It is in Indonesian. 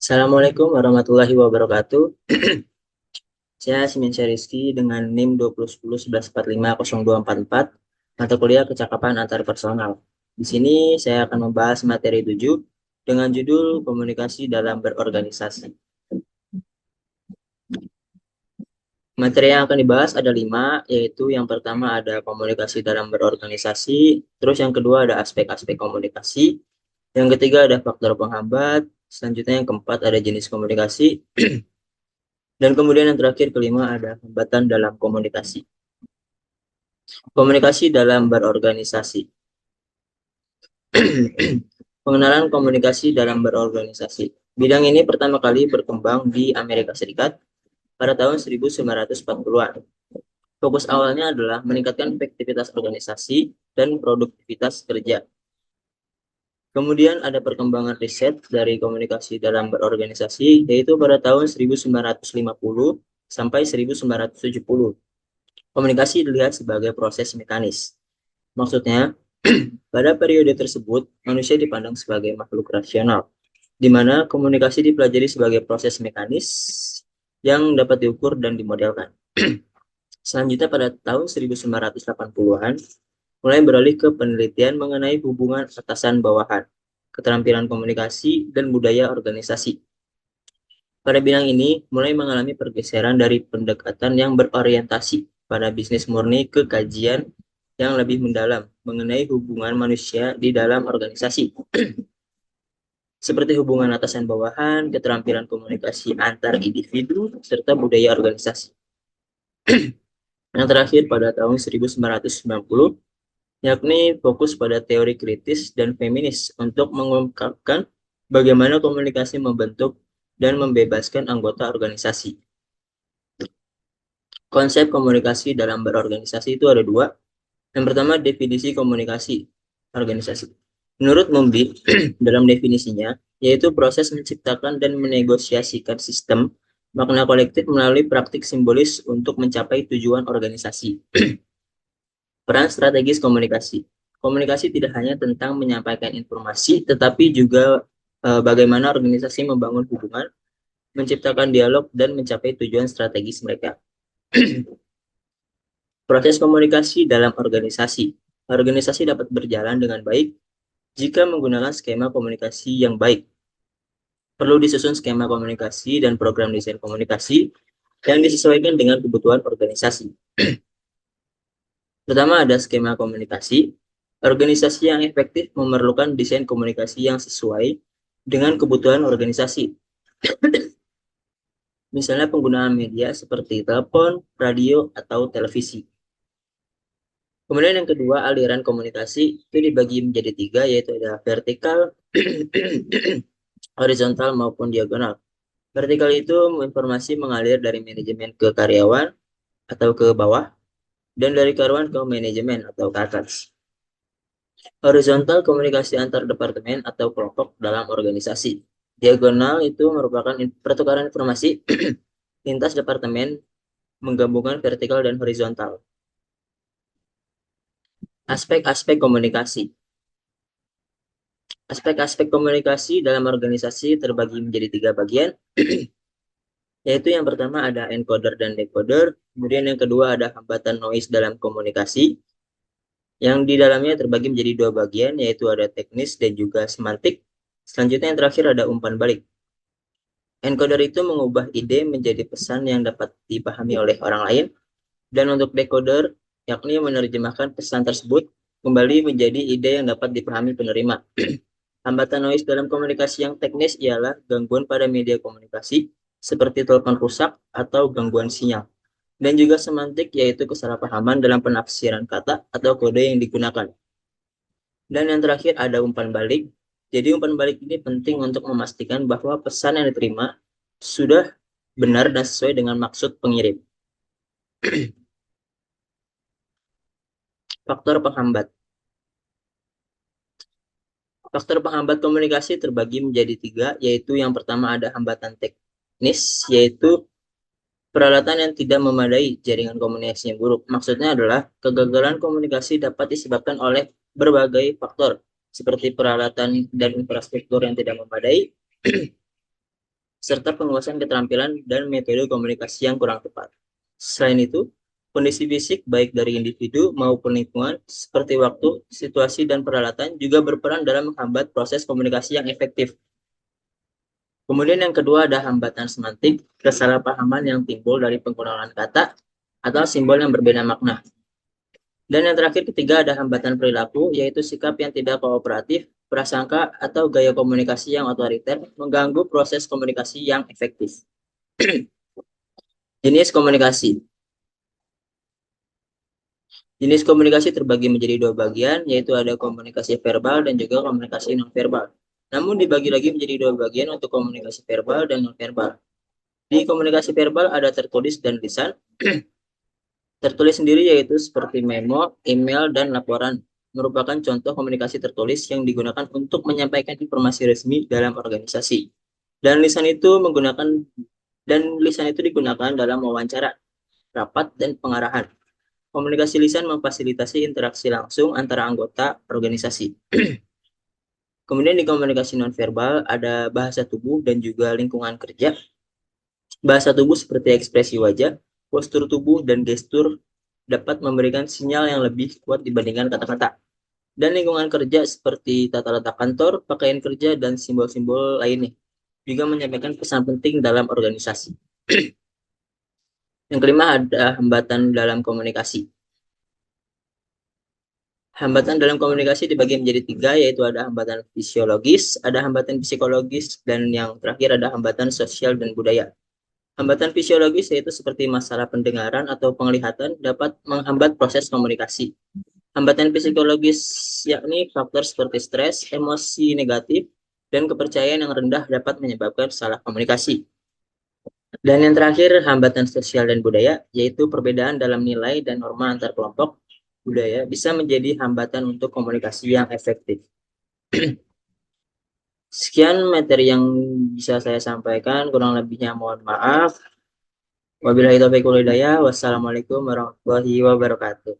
Assalamualaikum warahmatullahi wabarakatuh. Saya Simin Rizky dengan NIM 201011450244, mata kuliah kecakapan antarpersonal. Di sini saya akan membahas materi 7 dengan judul komunikasi dalam berorganisasi. Materi yang akan dibahas ada 5, yaitu yang pertama ada komunikasi dalam berorganisasi, terus yang kedua ada aspek-aspek komunikasi, yang ketiga ada faktor penghambat, selanjutnya yang keempat ada jenis komunikasi, dan kemudian yang terakhir kelima ada hambatan dalam komunikasi. Komunikasi dalam berorganisasi. Pengenalan komunikasi dalam berorganisasi. Bidang ini pertama kali berkembang di Amerika Serikat pada tahun 1940-an. Fokus awalnya adalah meningkatkan efektivitas organisasi dan produktivitas kerja. Kemudian ada perkembangan riset dari komunikasi dalam berorganisasi, yaitu pada tahun 1950 sampai 1970. Komunikasi dilihat sebagai proses mekanis. Maksudnya, pada periode tersebut, manusia dipandang sebagai makhluk rasional, di mana komunikasi dipelajari sebagai proses mekanis yang dapat diukur dan dimodelkan. Selanjutnya pada tahun 1980-an, mulai beralih ke penelitian mengenai hubungan atasan-bawahan, keterampilan komunikasi, dan budaya organisasi. Pada bidang ini, mulai mengalami pergeseran dari pendekatan yang berorientasi pada bisnis murni ke kajian yang lebih mendalam mengenai hubungan manusia di dalam organisasi. Seperti hubungan atasan-bawahan, keterampilan komunikasi antar individu, serta budaya organisasi. Yang terakhir pada tahun 1990, yakni fokus pada teori kritis dan feminis untuk mengungkapkan bagaimana komunikasi membentuk dan membebaskan anggota organisasi. Konsep komunikasi dalam berorganisasi itu ada 2. Yang pertama, definisi komunikasi organisasi. Menurut Mumbi, dalam definisinya, yaitu proses menciptakan dan menegosiasikan sistem makna kolektif melalui praktik simbolis untuk mencapai tujuan organisasi. Peran strategis komunikasi. Komunikasi tidak hanya tentang menyampaikan informasi, tetapi juga bagaimana organisasi membangun hubungan, menciptakan dialog, dan mencapai tujuan strategis mereka. Proses komunikasi dalam organisasi. Organisasi dapat berjalan dengan baik jika menggunakan skema komunikasi yang baik. Perlu disusun skema komunikasi dan program desain komunikasi yang disesuaikan dengan kebutuhan organisasi. Pertama ada skema komunikasi. Organisasi yang efektif memerlukan desain komunikasi yang sesuai dengan kebutuhan organisasi. Misalnya penggunaan media seperti telepon, radio, atau televisi. Kemudian yang kedua, aliran komunikasi itu dibagi menjadi 3, yaitu ada vertikal, horizontal, maupun diagonal. Vertikal itu informasi mengalir dari manajemen ke karyawan atau ke bawah, dan dari karyawan ke manajemen atau ke atas. Horizontal komunikasi antar departemen atau kelompok dalam organisasi. Diagonal itu merupakan pertukaran informasi lintas departemen menggabungkan vertikal dan horizontal. Aspek-aspek komunikasi. Aspek-aspek komunikasi dalam organisasi terbagi menjadi 3 bagian, yaitu yang pertama ada encoder dan decoder, kemudian yang kedua ada hambatan noise dalam komunikasi, yang di dalamnya terbagi menjadi 2 bagian, yaitu ada teknis dan juga semantik. Selanjutnya yang terakhir ada umpan balik. Encoder itu mengubah ide menjadi pesan yang dapat dipahami oleh orang lain, dan untuk decoder, yakni menerjemahkan pesan tersebut kembali menjadi ide yang dapat dipahami penerima. Hambatan noise dalam komunikasi yang teknis ialah gangguan pada media komunikasi, seperti telepon rusak atau gangguan sinyal. Dan juga semantik, yaitu kesalahpahaman dalam penafsiran kata atau kode yang digunakan. Dan yang terakhir ada umpan balik. Jadi umpan balik ini penting untuk memastikan bahwa pesan yang diterima sudah benar dan sesuai dengan maksud pengirim. Faktor penghambat. Faktor penghambat komunikasi terbagi menjadi 3, yaitu yang pertama ada hambatan teknis, yaitu peralatan yang tidak memadai, jaringan komunikasi yang buruk. Maksudnya adalah kegagalan komunikasi dapat disebabkan oleh berbagai faktor, seperti peralatan dan infrastruktur yang tidak memadai, serta penguasaan keterampilan dan metode komunikasi yang kurang tepat. Selain itu, kondisi fisik baik dari individu maupun lingkungan seperti waktu, situasi, dan peralatan juga berperan dalam menghambat proses komunikasi yang efektif. Kemudian yang kedua ada hambatan semantik, kesalahpahaman yang timbul dari penggunaan kata atau simbol yang berbeda makna. Dan yang terakhir ketiga ada hambatan perilaku, yaitu sikap yang tidak kooperatif, prasangka, atau gaya komunikasi yang otoriter mengganggu proses komunikasi yang efektif. Jenis komunikasi. Jenis komunikasi terbagi menjadi dua bagian, yaitu ada komunikasi verbal dan juga komunikasi nonverbal. Namun dibagi lagi menjadi dua bagian untuk komunikasi verbal dan nonverbal. Di komunikasi verbal ada tertulis dan lisan. Tertulis sendiri yaitu seperti memo, email, dan laporan. Merupakan contoh komunikasi tertulis yang digunakan untuk menyampaikan informasi resmi dalam organisasi. Dan lisan itu digunakan dalam wawancara, rapat, dan pengarahan. Komunikasi lisan memfasilitasi interaksi langsung antara anggota organisasi. Kemudian di komunikasi nonverbal ada bahasa tubuh dan juga lingkungan kerja. Bahasa tubuh seperti ekspresi wajah, postur tubuh, dan gestur dapat memberikan sinyal yang lebih kuat dibandingkan kata-kata. Dan lingkungan kerja seperti tata letak kantor, pakaian kerja, dan simbol-simbol lainnya juga menyampaikan pesan penting dalam organisasi. Yang kelima ada hambatan dalam komunikasi. Hambatan dalam komunikasi dibagi menjadi tiga, yaitu ada hambatan fisiologis, ada hambatan psikologis, dan yang terakhir ada hambatan sosial dan budaya. Hambatan fisiologis yaitu seperti masalah pendengaran atau penglihatan dapat menghambat proses komunikasi. Hambatan psikologis yakni faktor seperti stres, emosi negatif, dan kepercayaan yang rendah dapat menyebabkan salah komunikasi. Dan yang terakhir, hambatan sosial dan budaya, yaitu perbedaan dalam nilai dan norma antar kelompok budaya bisa menjadi hambatan untuk komunikasi yang efektif. Sekian materi yang bisa saya sampaikan, kurang lebihnya mohon maaf. Wabillahi taufiq wal hidayah. Wassalamualaikum warahmatullahi wabarakatuh.